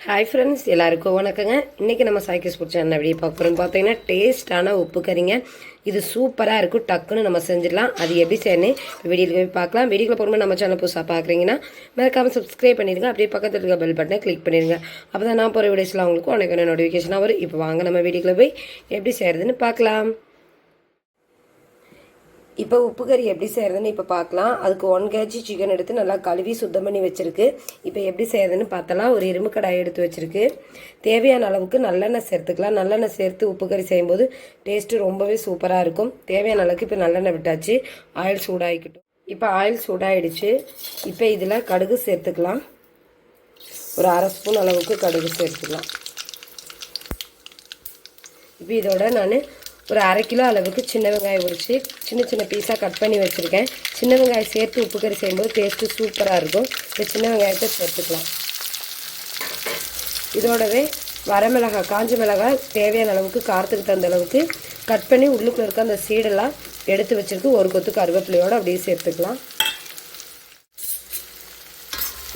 Hi friends, எல்லாருக்கும் வணக்கங்க. இன்றைக்கி நம்ம சாய்க்கிஸ் பிடிச்ச என்ன வீடியோ பார்க்குறோம் பார்த்தீங்கன்னா, டேஸ்ட்டான உப்பு கறிங்க. இது சூப்பராக இருக்கும். டக்குன்னு நம்ம செஞ்சிடலாம். அது எப்படி செய்யணும் வீடியோவில் போய் பார்க்கலாம். வீடியோவில் போகும்போது நம்ம சேனல் புதுசாக பார்க்குறீங்கன்னா மறக்காமல் சப்ஸ்கிரைப் பண்ணிடுங்க. அப்படியே பக்கத்தில் இருக்க பெல் பட்டனை கிளிக் பண்ணிடுங்க. அப்போ தான் நான் போகிற வீடியோஸ்லாம் உங்களுக்கு உனக்கு நோட்டிஃபிகேஷனாக வரும். இப்போ வாங்க நம்ம வீடியோவில் போய் எப்படி செய்கிறதுன்னு பார்க்கலாம். இப்போ உப்பு கறி எப்படி செய்கிறதுன்னு இப்போ பார்க்கலாம். அதுக்கு 1 kg சிக்கன் எடுத்து நல்லா கழுவி சுத்தம் பண்ணி வச்சுருக்கு. இப்போ எப்படி செய்கிறதுன்னு பார்த்தலாம். ஒரு இரும்பு கடாய் எடுத்து வச்சுருக்கு. தேவையான அளவுக்கு நல்லெண்ணெய் சேர்த்துக்கலாம். நல்லெண்ணெய் சேர்த்து உப்பு கறி செய்யும்போது டேஸ்ட்டு ரொம்பவே சூப்பராக இருக்கும். தேவையான அளவுக்கு இப்போ நல்லெண்ணெய் விட்டாச்சு. ஆயில் சூடாகிக்கிட்டும். இப்போ ஆயில் சூடாகிடுச்சு. இப்போ இதில் கடுகு சேர்த்துக்கலாம். ஒரு 1/2 ஸ்பூன் அளவுக்கு கடுகு சேர்த்துக்கலாம். இப்போ இதோட நான் ஒரு 1/2 கிலோ அளவுக்கு சின்ன வெங்காயம் உரித்து சின்ன சின்ன பீஸாக கட் பண்ணி வச்சுருக்கேன். சின்ன வெங்காயம் சேர்த்து உப்பு கறி செய்யும்போது டேஸ்ட்டு சூப்பராக இருக்கும். இந்த சின்ன வெங்காயத்தை சேர்த்துக்கலாம். இதோடவே வரமிளகாய், காஞ்ச மிளகாய் தேவையான அளவுக்கு காரத்துக்கு தகுந்த அளவுக்கு கட் பண்ணி உள்ளுக்குள்ள இருக்க அந்த சீடெல்லாம் எடுத்து வச்சுருக்கு. ஒரு கொத்து கருவேப்பிலையோடு அப்படியே சேர்த்துக்கலாம்.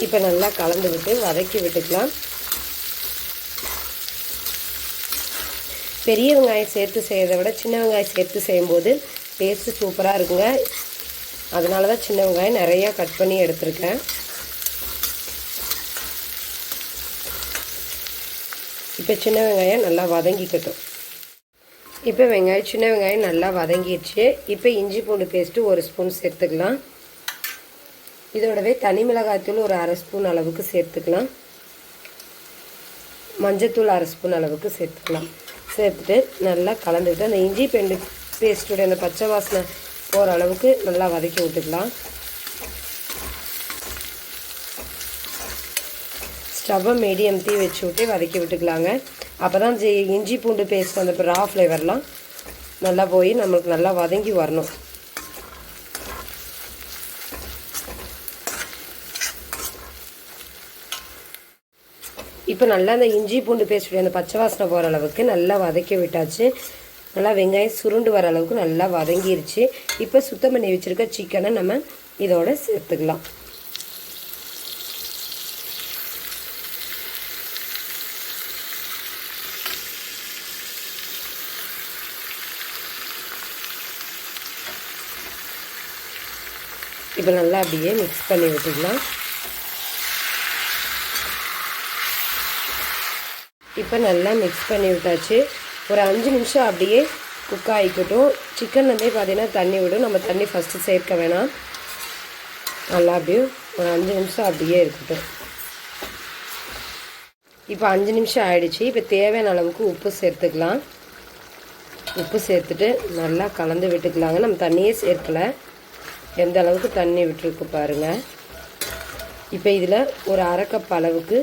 இப்போ நல்லா கலந்து விட்டு வதக்கி விட்டுக்கலாம். பெரிய வெங்காயம் சேர்த்து செய்கிறத விட சின்ன வெங்காயம் சேர்த்து செய்யும்போது டேஸ்ட்டு சூப்பராக இருக்குங்க. அதனால தான் சின்ன வெங்காயம் நிறையா கட் பண்ணி எடுத்துருக்கேன். இப்போ சின்ன வெங்காயம் நல்லா வதங்கிக்கட்டும். இப்போ சின்ன வெங்காயம் நல்லா வதங்கிடுச்சு. இப்போ இஞ்சி பூண்டு பேஸ்ட்டு 1 ஸ்பூன் சேர்த்துக்கலாம். இதோடவே தனி மிளகாய்த்தூள் ஒரு 1/2 ஸ்பூன் அளவுக்கு சேர்த்துக்கலாம். மஞ்சத்தூள் 1/2 ஸ்பூன் அளவுக்கு சேர்த்துக்கலாம். சேர்த்துட்டு நல்லா கலந்துக்கிட்டு அந்த இஞ்சி பூண்டு பேஸ்ட்டுடைய அந்த பச்சை வாசனை போகிற அளவுக்கு நல்லா வதக்கி விட்டுக்கலாம். ஸ்டவ்வை மீடியம் தீ வச்சு விட்டு வதக்கி விட்டுக்கலாங்க. அப்போ தான் இஞ்சி பூண்டு பேஸ்ட் அந்த ரா ஃப்ளேவர்லாம் நல்லா போய் நம்மளுக்கு நல்லா வதங்கி வரணும். இப்போ நல்லா அந்த இஞ்சி பூண்டு பேஸ்ட்டுடைய அந்த பச்சை வாசனை போகிற அளவுக்கு நல்லா வதக்கி விட்டாச்சு. நல்லா வெங்காயம் சுருண்டு வர அளவுக்கு நல்லா வதங்கிருச்சு. இப்போ சுத்தம் பண்ணி வச்சுருக்க சிக்கனை நம்ம இதோட சேர்த்துக்கலாம். இப்போ நல்லா அப்படியே மிக்ஸ் பண்ணி விட்டுக்கலாம். இப்போ நல்லா மிக்ஸ் பண்ணி விட்டாச்சு. ஒரு 5 நிமிஷம் அப்படியே குக் ஆகிக்கட்டும். சிக்கன் வந்து பார்த்திங்கன்னா தண்ணி விடும். நம்ம தண்ணி ஃபஸ்ட்டு சேர்க்க வேணாம். நல்லா அப்படியே ஒரு 5 நிமிஷம் அப்படியே இருக்கட்டும். இப்போ 5 நிமிஷம் ஆகிடுச்சு. இப்போ தேவையான அளவுக்கு உப்பு சேர்த்துக்கலாம். உப்பு சேர்த்துட்டு நல்லா கலந்து விட்டுக்கலாங்க. நம்ம தண்ணியே சேர்க்கலை. எந்த அளவுக்கு தண்ணி விட்டுருக்கு பாருங்கள். இப்போ இதில் ஒரு 1/2 கப் அளவுக்கு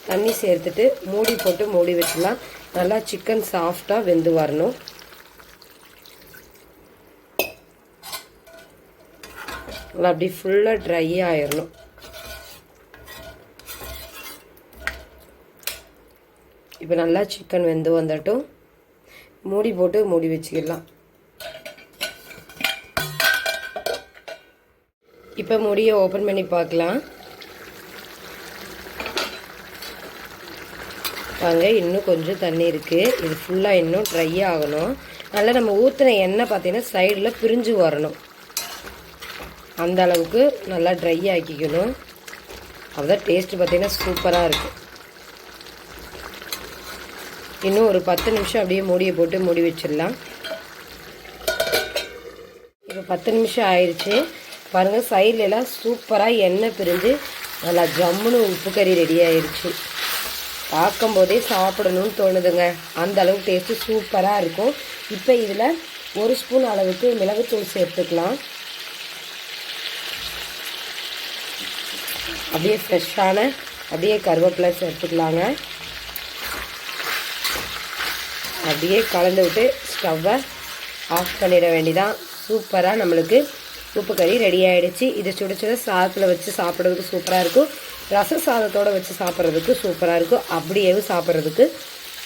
தண்ணி சேர்த்துட்டு மூடி போட்டு மூடி வச்சுக்கலாம். நல்லா சிக்கன் சாஃப்டாக வெந்து வரணும். நல்லா அப்படி ஃபுல்லாக ட்ரை ஆயிடணும். இப்போ நல்லா சிக்கன் வெந்து வந்துட்டும். மூடி போட்டு மூடி வச்சுக்கலாம். இப்போ மூடியை ஓப்பன் பண்ணி பார்க்கலாம். வாங்க, இன்னும் கொஞ்சம் தண்ணி இருக்குது. இது ஃபுல்லாக இன்னும் ட்ரை ஆகணும். நல்லா நம்ம ஊற்றின எண்ணெய் பார்த்திங்கன்னா சைடில் பிரிஞ்சு வரணும். அந்த அளவுக்கு நல்லா ட்ரை ஆக்கிக்கணும். அதுதான் டேஸ்ட்டு பார்த்திங்கன்னா சூப்பராக இருக்கும். இன்னும் ஒரு 10 நிமிஷம் அப்படியே மூடியை போட்டு மூடி வச்சிடலாம். இப்போ 10 நிமிஷம் ஆயிடுச்சு. பாருங்கள், சைட்லலாம் சூப்பராக எண்ணெய் பிரிஞ்சு நல்லா ஜம்முன்னு உப்பு கறி ரெடி ஆயிடுச்சு. பார்க்கும்போதே சாப்பிடணும்னு தோணுதுங்க. அந்த அளவுக்கு டேஸ்ட்டு சூப்பராக இருக்கும். இப்போ இதில் 1 ஸ்பூன் அளவுக்கு மிளகுத்தூள் சேர்த்துக்கலாம். அப்படியே ஃப்ரெஷ்ஷான அப்படியே கருவேப்பிலை சேர்த்துக்கலாங்க. அப்படியே கலந்து விட்டு ஸ்டவ்வை ஆஃப் பண்ணிட வேண்டியதான். சூப்பராக நம்மளுக்கு உப்பு கறி ரெடி ஆகிடுச்சு. இது சுட சுட சாதத்தில் வச்சு சாப்பிட்றதுக்கு சூப்பராக இருக்கும். ரச சாதத்தோடு வச்சு சாப்பிட்றதுக்கு சூப்பராக இருக்கும். அப்படியே சாப்பிட்றதுக்கு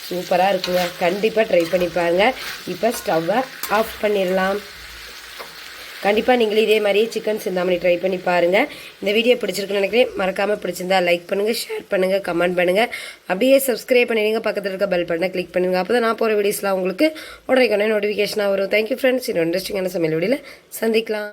சூப்பராக இருக்குங்க. கண்டிப்பாக ட்ரை பண்ணி பாருங்கள். இப்போ ஸ்டவ்வை ஆஃப் பண்ணிடலாம். கண்டிப்பாக நீங்களும் இதே மாதிரியே சிக்கன் சிந்தாமணி ட்ரை பண்ணி பாருங்கள். இந்த வீடியோ பிடிச்சிருக்குன்னு நினைக்கிறேன். மறக்காமல் பிடிச்சிருந்தா லைக் பண்ணுங்கள், ஷேர் பண்ணுங்கள், கமெண்ட் பண்ணுங்கள். அப்படியே சப்ஸ்கிரைப் பண்ணிடுங்க. பக்கத்தில் இருக்க பெல் பட்டனை கிளிக் பண்ணுங்கள். அப்போ தான் நான் போகிற வீடியோஸ்லாம் உங்களுக்கு உடனே நோட்டிஃபிகேஷனாக வரும். Thank you friends. இன்னும் இன்ட்ரெஸ்டிங்கான சமையல் வீடியோவில் சந்திக்கலாம்.